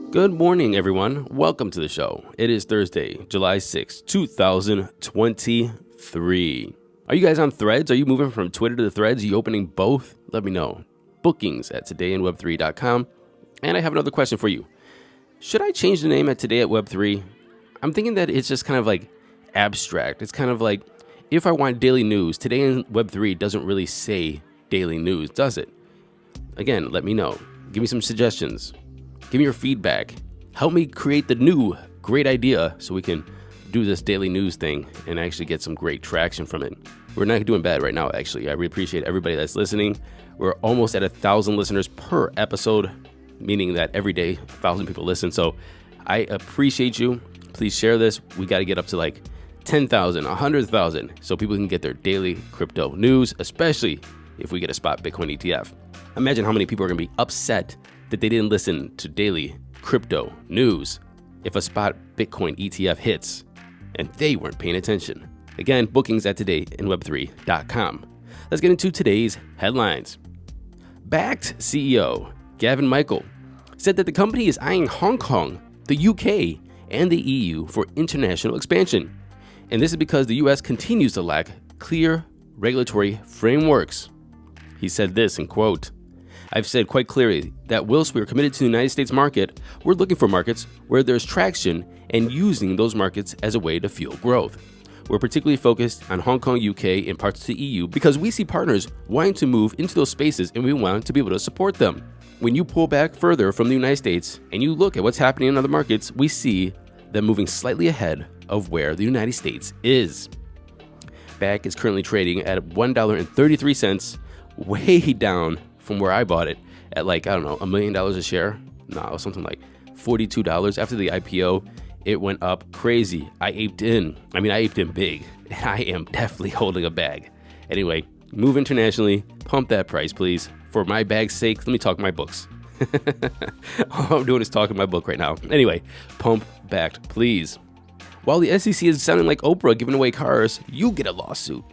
Good morning, everyone. Welcome to the show. It is Thursday, July 6, 2023. Are you guys on Threads? Are you moving from Twitter to the Threads? Are you opening both? Let me know. Bookings at todayinweb3.com. And I have another question for you. Should I change the name at Today at Web3? I'm thinking that it's just kind of like abstract. It's kind of like if I want daily news, Today in Web3 doesn't really say daily news, does it? Again, let me know. Give me some suggestions. Give me your feedback. Help me create the new great idea so we can do this daily news thing and actually get some great traction from it. We're not doing bad right now, actually. I really appreciate everybody that's listening. We're almost at 1,000 listeners per episode, meaning that every day 1,000 people listen. So I appreciate you. Please share this. We got to get up to like 10,000, 100,000 so people can get their daily crypto news, especially if we get a spot Bitcoin ETF. Imagine how many people are going to be upset that they didn't listen to daily crypto news if a spot Bitcoin ETF hits and they weren't paying attention. Again, bookings at todayinweb3.com. Let's get into today's headlines. Bakkt CEO Gavin Michael said that the company is eyeing Hong Kong, the UK, and the EU for international expansion. And this is because the US continues to lack clear regulatory frameworks. He said this, and quote, "I've said quite clearly that whilst we are committed to the United States market, we're looking for markets where there's traction and using those markets as a way to fuel growth. We're particularly focused on Hong Kong, UK, and parts of the EU because we see partners wanting to move into those spaces and we want to be able to support them. When you pull back further from the United States and you look at what's happening in other markets, we see them moving slightly ahead of where the United States is." Bakkt is currently trading at $1.33, way down from where I bought it at like, I don't know, $1 million a share. No, something like $42. After the IPO, it went up crazy. I aped in big. I am definitely holding a bag. Anyway, move internationally, pump that price, please. For my bag's sake, let me talk my books. All I'm doing is talking my book right now. Anyway, pump Bakkt, please. While the SEC is sounding like Oprah giving away cars, you get a lawsuit.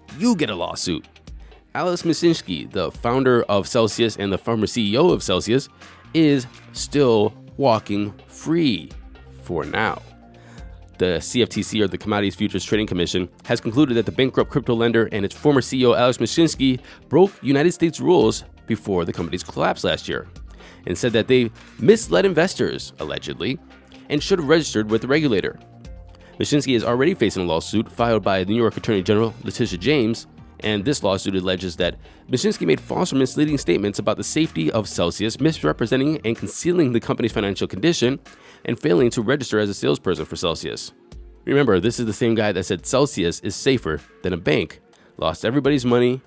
Alice Misinski, the founder of Celsius and the former CEO of Celsius, is still walking free for now. The CFTC, or the Commodities Futures Trading Commission, has concluded that the bankrupt crypto lender and its former CEO, Alice Misinski, broke United States rules before the company's collapse last year and said that they misled investors, allegedly, and should have registered with the regulator. Misinski is already facing a lawsuit filed by the New York Attorney General Letitia James, and this lawsuit alleges that Misinski made false or misleading statements about the safety of Celsius, misrepresenting and concealing the company's financial condition, and failing to register as a salesperson for Celsius. Remember, this is the same guy that said Celsius is safer than a bank, lost everybody's money,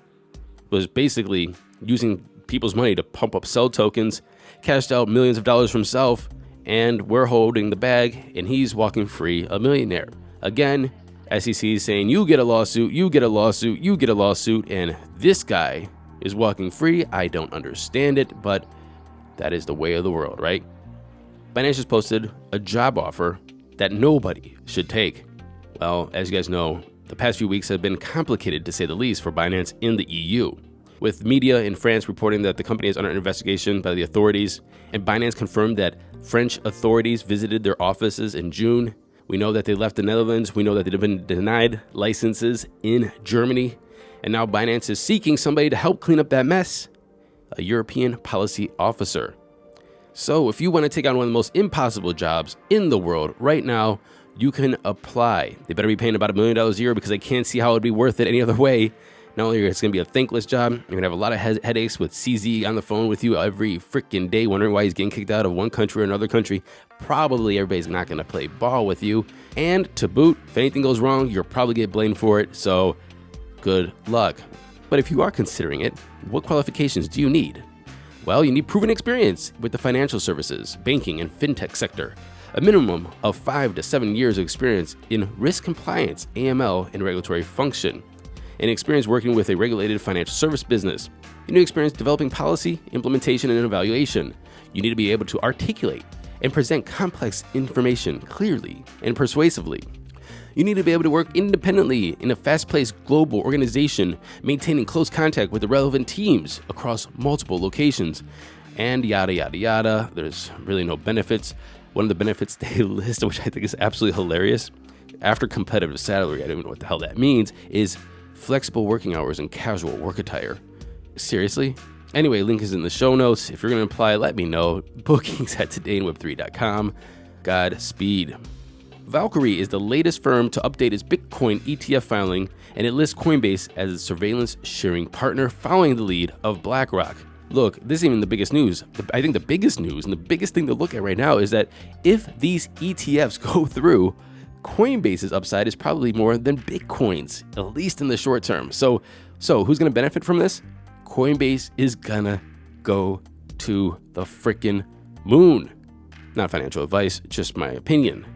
was basically using people's money to pump up sell tokens, cashed out millions of dollars for himself, and we're holding the bag, and he's walking free, a millionaire. Again, SEC is saying, you get a lawsuit, and this guy is walking free. I don't understand it, but that is the way of the world, right? Binance has posted a job offer that nobody should take. Well, as you guys know, the past few weeks have been complicated, to say the least, for Binance in the EU, with media in France reporting that the company is under investigation by the authorities, and Binance confirmed that French authorities visited their offices in June. We know that they left the Netherlands. We know that they've been denied licenses in Germany. And now Binance is seeking somebody to help clean up that mess, a European policy officer. So if you want to take on one of the most impossible jobs in the world right now, you can apply. They better be paying about $1 million a year because I can't see how it would be worth it any other way. Not only is it going to be a thankless job, you're going to have a lot of headaches with CZ on the phone with you every freaking day, wondering why he's getting kicked out of one country or another country. Probably everybody's not going to play ball with you. And to boot, if anything goes wrong, you'll probably get blamed for it. So good luck. But if you are considering it, what qualifications do you need? Well, you need proven experience with the financial services, banking, and fintech sector. A minimum of 5 to 7 years of experience in risk compliance, AML, and regulatory function. And experience working with a regulated financial service business. You need experience developing policy, implementation, and evaluation. You need to be able to articulate and present complex information clearly and persuasively. You need to be able to work independently in a fast-paced global organization, maintaining close contact with the relevant teams across multiple locations, and yada, yada, yada. There's really no benefits. One of the benefits they list, which I think is absolutely hilarious, after competitive salary, I don't even know what the hell that means, is flexible working hours and casual work attire. Seriously? Anyway, link is in the show notes. If you're going to apply, let me know. Bookings at todayinweb3.com. Godspeed. Valkyrie is the latest firm to update its Bitcoin ETF filing, and it lists Coinbase as its surveillance sharing partner, following the lead of BlackRock. Look, this isn't even the biggest news. I think the biggest news and the biggest thing to look at right now is that if these ETFs go through, Coinbase's upside is probably more than Bitcoin's, at least in the short term. So who's going to benefit from this? Coinbase is gonna go to the freaking moon. Not financial advice, just my opinion.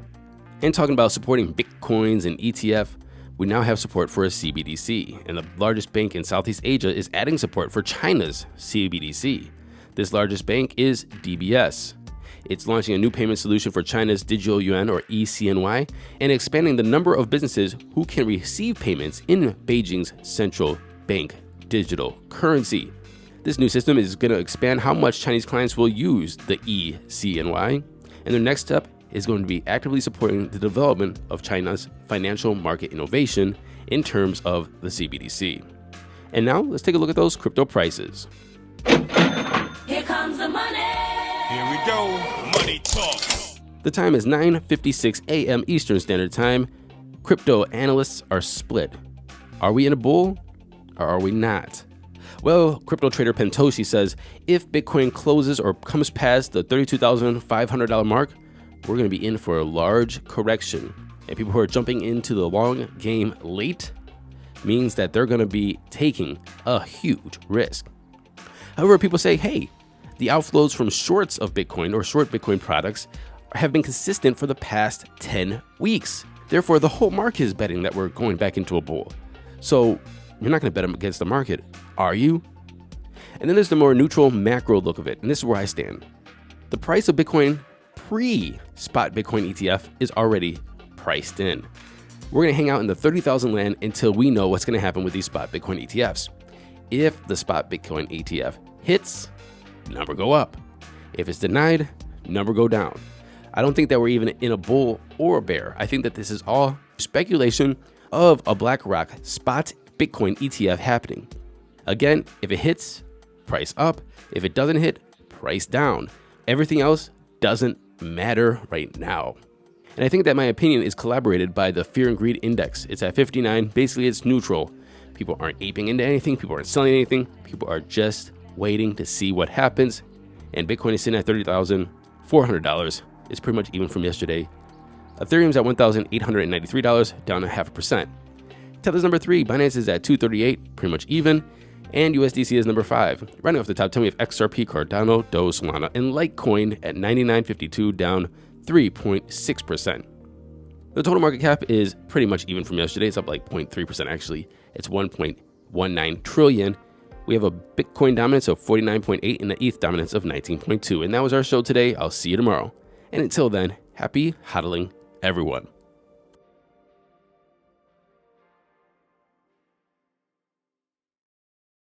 And talking about supporting Bitcoins and ETF, we now have support for a CBDC, and the largest bank in Southeast Asia is adding support for China's CBDC. This largest bank is DBS. It's launching a new payment solution for China's digital yuan, or ECNY, and expanding the number of businesses who can receive payments in Beijing's central bank digital currency. This new system is going to expand how much Chinese clients will use the ECNY, and their next step is going to be actively supporting the development of China's financial market innovation in terms of the CBDC. And now let's take a look at those crypto prices. Here comes the money. Here we go. Money talk. The time is 9:56 a.m. Eastern Standard Time. Crypto analysts are split. Are we in a bull or are we not? Well, crypto trader Pentoshi says if Bitcoin closes or comes past the $32,500 mark, we're going to be in for a large correction. And people who are jumping into the long game late means that they're going to be taking a huge risk. However, people say, hey, the outflows from shorts of Bitcoin or short Bitcoin products have been consistent for the past 10 weeks. Therefore, the whole market is betting that we're going back into a bull. So you're not going to bet against the market, are you? And then there's the more neutral macro look of it. And this is where I stand. The price of Bitcoin pre-spot Bitcoin ETF is already priced in. We're going to hang out in the 30,000 land until we know what's going to happen with these spot Bitcoin ETFs. If the spot Bitcoin ETF hits, number go up. If it's denied, number go down. I don't think that we're even in a bull or a bear. I think that this is all speculation of a BlackRock spot Bitcoin ETF happening. Again, if it hits, price up. If it doesn't hit, price down. Everything else doesn't matter right now. And I think that my opinion is corroborated by the Fear and Greed Index. It's at 59. Basically, it's neutral. People aren't aping into anything. People aren't selling anything. People are just waiting to see what happens. And Bitcoin is sitting at $30,400. It's pretty much even from yesterday. Ethereum's at $1,893, down 0.5%. Tether's number 3. Binance is at 238, pretty much even. And USDC is number 5. Running off the top 10, we have XRP, Cardano, Do, Solana, and Litecoin at 99.52, down 3.6%. The total market cap is pretty much even from yesterday. It's up like 0.3% actually. It's 1.19 trillion. We have a Bitcoin dominance of 49.8 and the ETH dominance of 19.2. And that was our show today. I'll see you tomorrow. And until then, happy hodling, everyone.